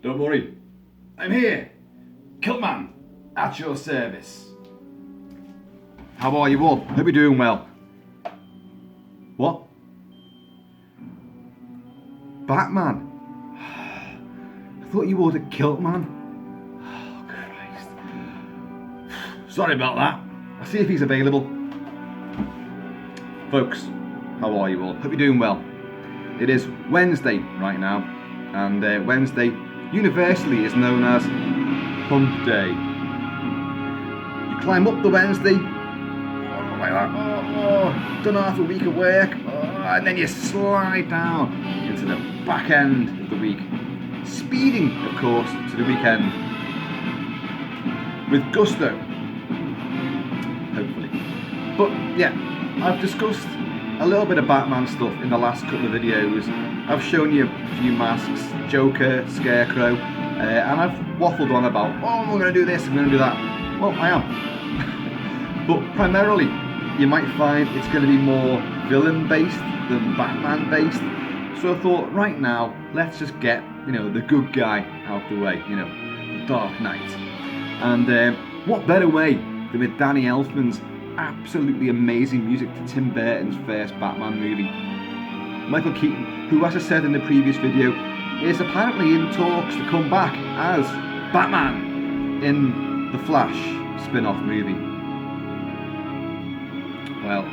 Don't worry, I'm here, Kilt-Man, at your service. How are you all? Hope you're doing well. What? Batman? I thought you ordered Kilt-Man. Oh, Christ. Sorry about that. I'll see if he's available. Folks, how are you all? Hope you're doing well. It is Wednesday right now, and Wednesday universally is known as Hump Day. You climb up the Wednesday, like that, done half a week of work, and then you slide down into the back end of the week, speeding, of course, to the weekend with gusto, hopefully. But yeah, I've discussed a little bit of Batman stuff in the last couple of videos. I've shown you a few masks, Joker, Scarecrow, and I've waffled on about, I'm going to do this, I'm going to do that. Well, I am. But primarily, you might find it's going to be more villain-based than Batman-based. So I thought, right now, let's just get, the good guy out the way, the Dark Knight. And what better way than with Danny Elfman's absolutely amazing music to Tim Burton's first Batman movie. Michael Keaton, who, as I said in the previous video, is apparently in talks to come back as Batman in the Flash spin-off movie. Well,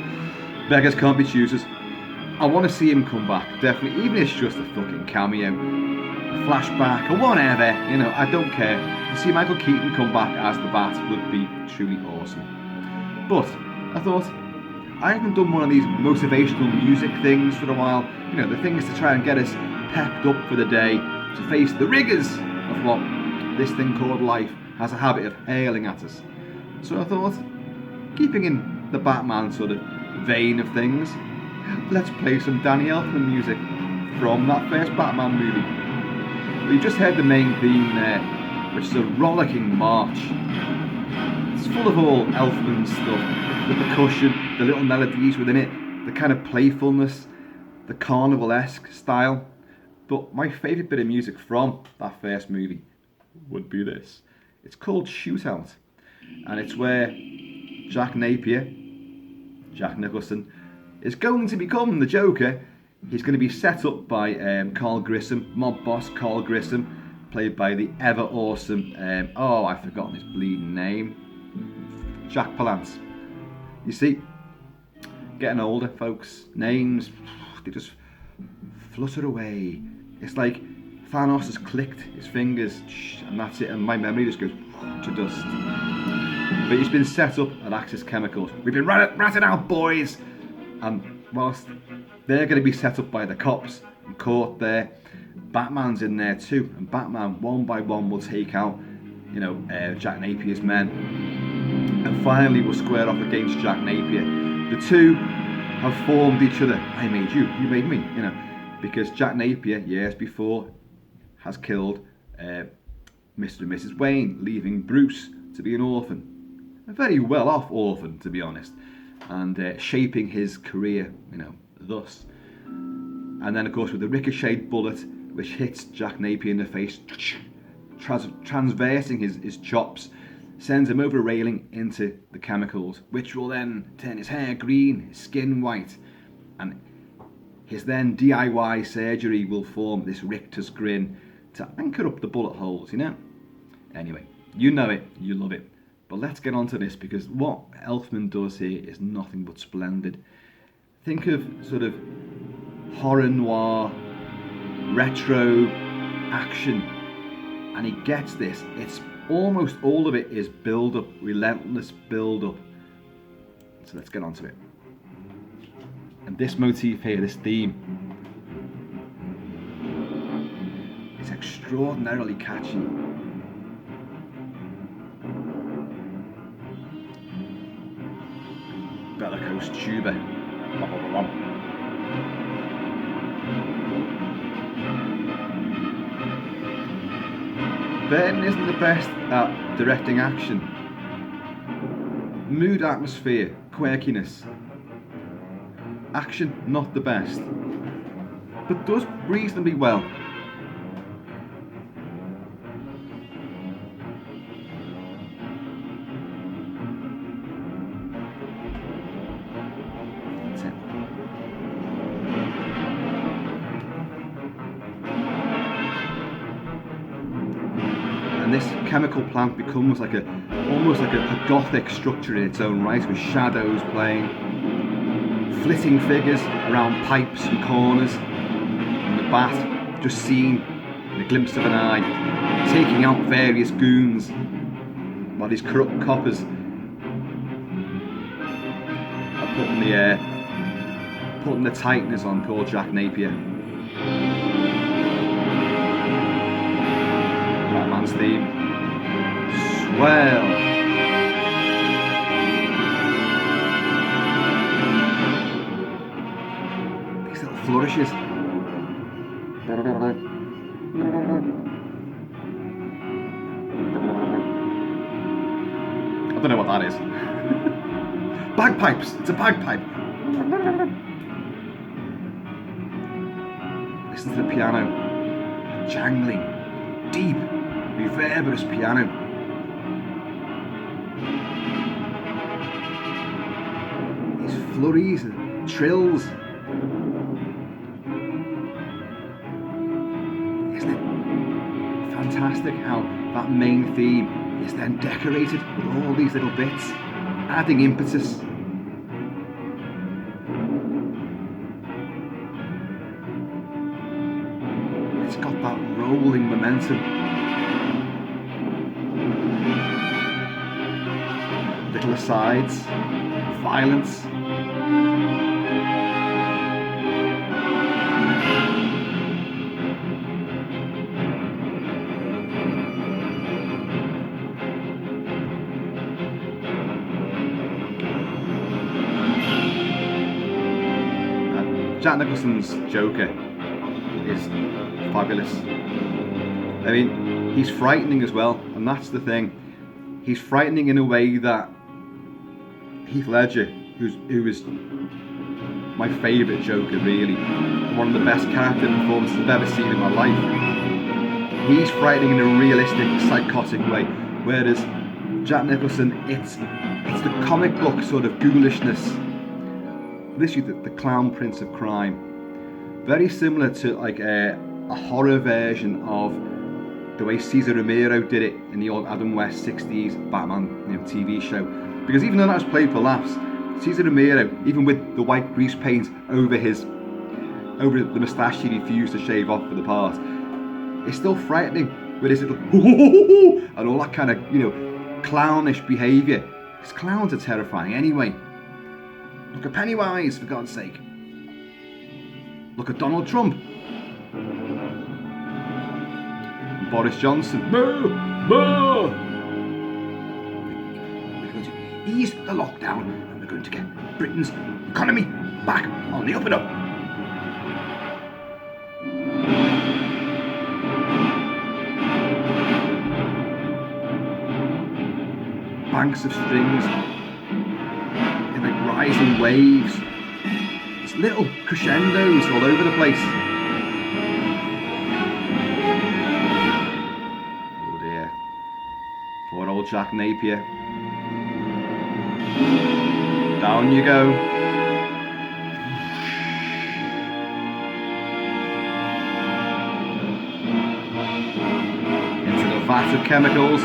beggars can't be choosers. I want to see him come back, definitely, even if it's just a fucking cameo, a flashback, or whatever, I don't care. To see Michael Keaton come back as the Bat would be truly awesome. But I thought, I haven't done one of these motivational music things for a while, the things to try and get us pepped up for the day, to face the rigours of what this thing called life has a habit of hailing at us. So I thought, keeping in the Batman sort of vein of things, let's play some Danny Elfman music from that first Batman movie. We just heard the main theme there, which is a rollicking march. It's full of all Elfman's stuff, the percussion, the little melodies within it, the kind of playfulness, the carnival-esque style. But my favourite bit of music from that first movie would be this. It's called Shootout, and it's where Jack Nicholson, is going to become the Joker. He's going to be set up by Carl Grissom, mob boss Carl Grissom, played by the ever awesome, I've forgotten his bleeding name, Jack Palance. You see, getting older, folks, names, they just flutter away. It's like Thanos has clicked his fingers, and that's it, and my memory just goes to dust. But he's been set up at Axis Chemicals. We've been ratted out, boys! And whilst they're going to be set up by the cops and caught there, Batman's in there too, and Batman one by one will take out, Jack Napier's men, and finally will square off against Jack Napier. The two have formed each other. I made you, you made me, because Jack Napier, years before, has killed Mr. and Mrs. Wayne, leaving Bruce to be an orphan, a very well-off orphan, to be honest, and shaping his career, thus. And then, of course, with the ricocheted bullet, which hits Jack Napier in the face, transversing his chops, sends him over a railing into the chemicals, which will then turn his hair green, his skin white, and his then DIY surgery will form this Richter's grin to anchor up the bullet holes, Anyway, you know it, you love it. But let's get on to this, because what Elfman does here is nothing but splendid. Think of sort of horror noir, retro action, and he gets this. It's almost all of it is build-up, relentless build-up. So let's get on to it. And this motif here, this theme, is extraordinarily catchy. Bellicose tuba. Burton isn't the best at directing action. Mood, atmosphere, quirkiness. Action, not the best, but does reasonably well. and this chemical plant becomes like almost like a gothic structure in its own right, with shadows playing, flitting figures around pipes and corners, and the Bat just seen in a glimpse of an eye, taking out various goons, while these corrupt coppers are putting the tighteners on poor Jack Napier. Batman's theme. Swell. These little flourishes. I don't know what that is. Bagpipes! It's a bagpipe! Listen to the piano. Jangling. Deep. Reverberous piano. These flurries and trills. Isn't it fantastic how that main theme is then decorated with all these little bits, adding impetus. It's got that rolling momentum. Little asides, violence. Jack Nicholson's Joker is fabulous. I mean, he's frightening as well, and that's the thing. He's frightening in a way that Heath Ledger, who is my favourite Joker, really, one of the best character performances I've ever seen in my life. He's frightening in a realistic, psychotic way, whereas Jack Nicholson, it's the comic book sort of ghoulishness. Literally the clown prince of crime. Very similar to like a horror version of the way Cesar Romero did it in the old Adam West 60s Batman TV show. Because even though that was played for laughs, Cesar Romero, even with the white grease paint over the moustache he refused to shave off for the part, it's still frightening with his little and all that kind of clownish behaviour. Because clowns are terrifying anyway. Look at Pennywise, for God's sake. Look at Donald Trump. And Boris Johnson. Moo! Moo! We're going to ease the lockdown and we're going to get Britain's economy back on the up and up. Banks of strings. Rising waves, there's little crescendos all over the place. Oh dear, poor old Jack Napier. Down you go. Into the vat of chemicals.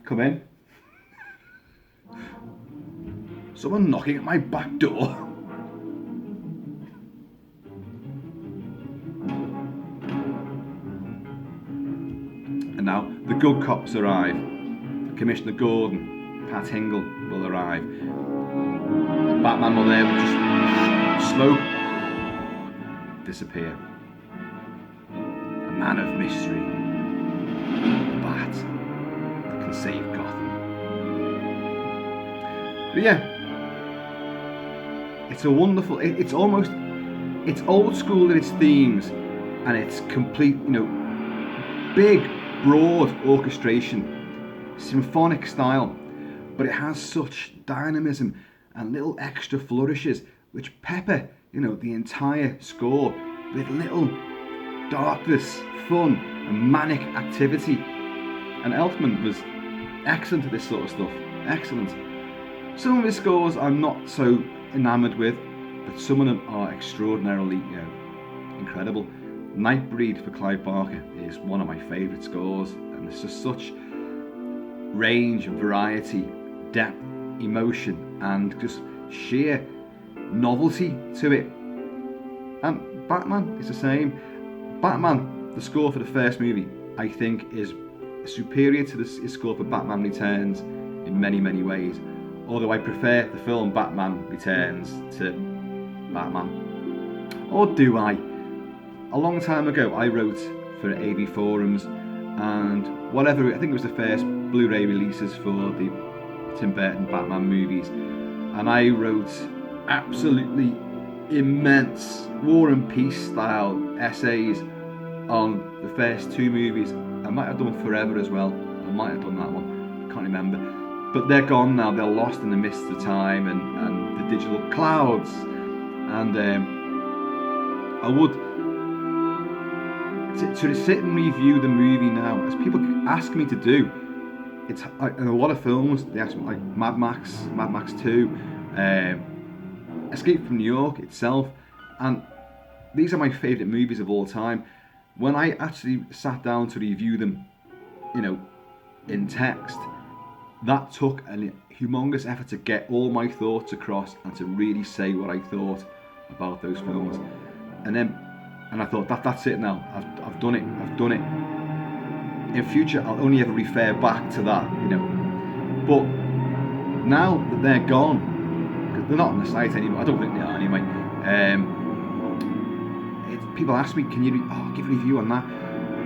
Come in. Someone knocking at my back door. And now the good cops arrive. Commissioner Gordon, Pat Hingle will arrive. Batman will there just smoke, disappear. A man of mystery. The Bat. Save Gotham. But yeah, it's a wonderful, it's old school in its themes, and it's complete, big, broad orchestration, symphonic style, but it has such dynamism and little extra flourishes which pepper, the entire score with little darkness, fun, and manic activity. And Elfman was excellent at this sort of stuff. Excellent. Some of his scores I'm not so enamoured with, but some of them are extraordinarily, incredible. Nightbreed for Clive Barker is one of my favourite scores, and there's just such range and variety, depth, emotion, and just sheer novelty to it. And Batman is the same. Batman, the score for the first movie, I think is superior to his score for Batman Returns in many, many ways. Although I prefer the film Batman Returns to Batman. Or do I? A long time ago I wrote for AV Forums, and whatever, I think it was the first Blu-ray releases for the Tim Burton Batman movies, and I wrote absolutely immense War and Peace style essays on the first two movies. I might have done Forever as well, I might have done that one, can't remember, but they're gone now, they're lost in the mists of time and the digital clouds. And I would to sit and review the movie now, as people ask me to do. It's in a lot of films they ask me, like Mad Max 2, Escape from New York itself, and these are my favourite movies of all time. When I actually sat down to review them, in text, that took a humongous effort to get all my thoughts across and to really say what I thought about those films. And I thought that's it now. I've done it. In future, I'll only ever refer back to that, But now that they're gone, because they're not on the site anymore. I don't think they are anyway. People ask me, can you give a review on that?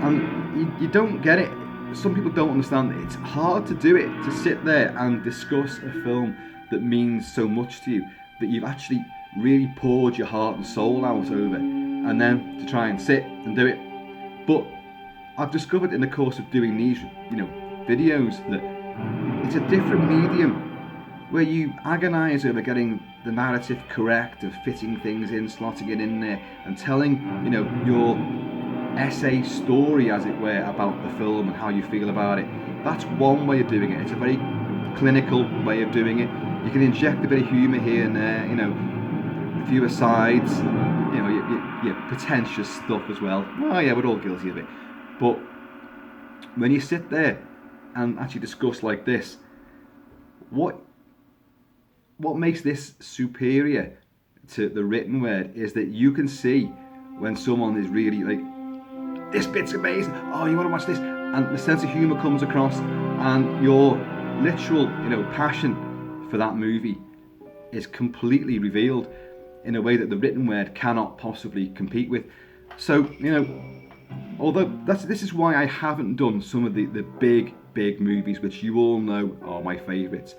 And you don't get it. Some people don't understand that it's hard to do it, to sit there and discuss a film that means so much to you, that you've actually really poured your heart and soul out over, and then to try and sit and do it. But I've discovered in the course of doing these, videos, that it's a different medium where you agonise over getting the narrative correct, of fitting things in, slotting it in there, and telling, your essay story, as it were, about the film and how you feel about it. That's one way of doing it. It's a very clinical way of doing it. You can inject a bit of humour here and there, a few asides, your pretentious stuff as well. Oh yeah, we're all guilty of it. But when you sit there and actually discuss like this, what makes this superior to the written word is that you can see when someone is really like, this bit's amazing, oh, you want to watch this, and the sense of humour comes across, and your literal, passion for that movie is completely revealed in a way that the written word cannot possibly compete with. So, although this is why I haven't done some of the big movies, which you all know are my favourites.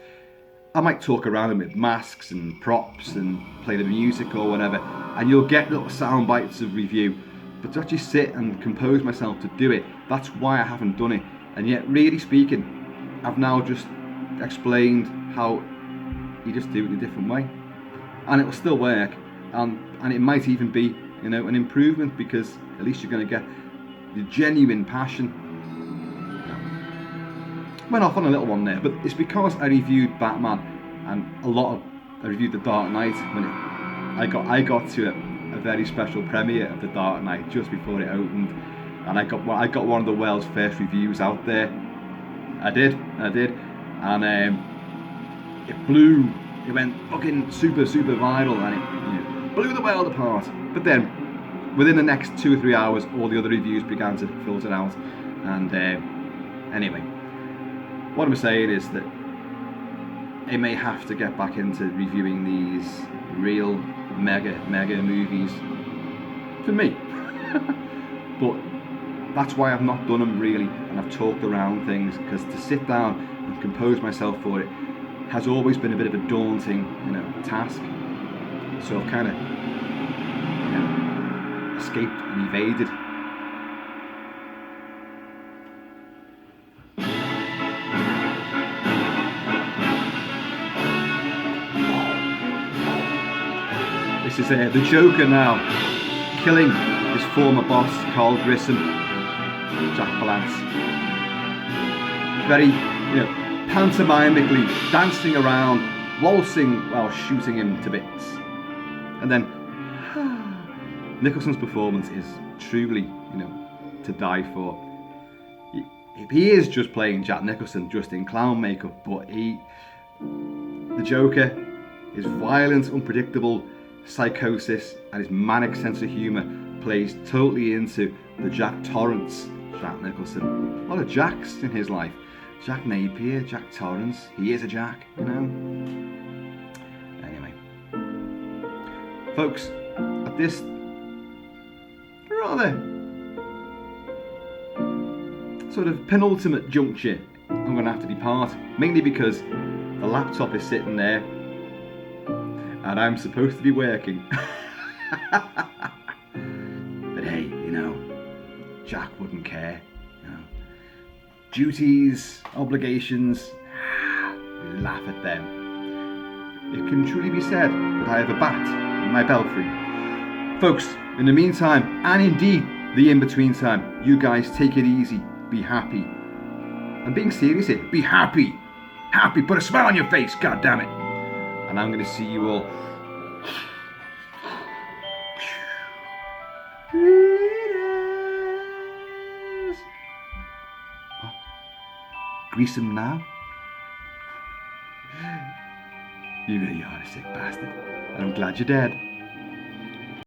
I might talk around them with masks and props and play the music or whatever, and you'll get little sound bites of review. But to actually sit and compose myself to do it, that's why I haven't done it. And yet, really speaking, I've now just explained how you just do it in a different way, and it will still work, and it might even be, an improvement, because at least you're going to get the genuine passion. Went off on a little one there, but it's because I reviewed Batman, and I reviewed The Dark Knight when I got to a very special premiere of The Dark Knight just before it opened, and I got one of the world's first reviews out there. I did, and it went fucking super viral, and it blew the world apart. But then, within the next 2 or 3 hours, all the other reviews began to filter out, and anyway, what I'm saying is that I may have to get back into reviewing these real mega movies for me. But that's why I've not done them really, and I've talked around things, because to sit down and compose myself for it has always been a bit of a daunting, task. So I've kind of, escaped and evaded. This is the Joker now, killing his former boss, Carl Grissom, Jack Palance. Very, pantomimically dancing around waltzing while shooting him to bits. And then Nicholson's performance is truly, to die for. He is just playing Jack Nicholson, just in clown makeup, but the Joker, his violent, unpredictable psychosis and his manic sense of humour plays totally into the Jack Torrance Jack Nicholson. A lot of Jacks in his life. Jack Napier, Jack Torrance, he is a Jack, Anyway. Folks, at this rather sort of penultimate juncture, I'm going to have to depart, mainly because the laptop is sitting there and I'm supposed to be working. But hey, Jack wouldn't care. Duties, obligations, we laugh at them. It can truly be said that I have a bat in my belfry. Folks, in the meantime, and indeed the in-between time, you guys take it easy, be happy. I'm being serious here, be happy. Happy, put a smile on your face, god damn it. And I'm going to see you all. Grease him now? You really are a sick bastard. And I'm glad you're dead.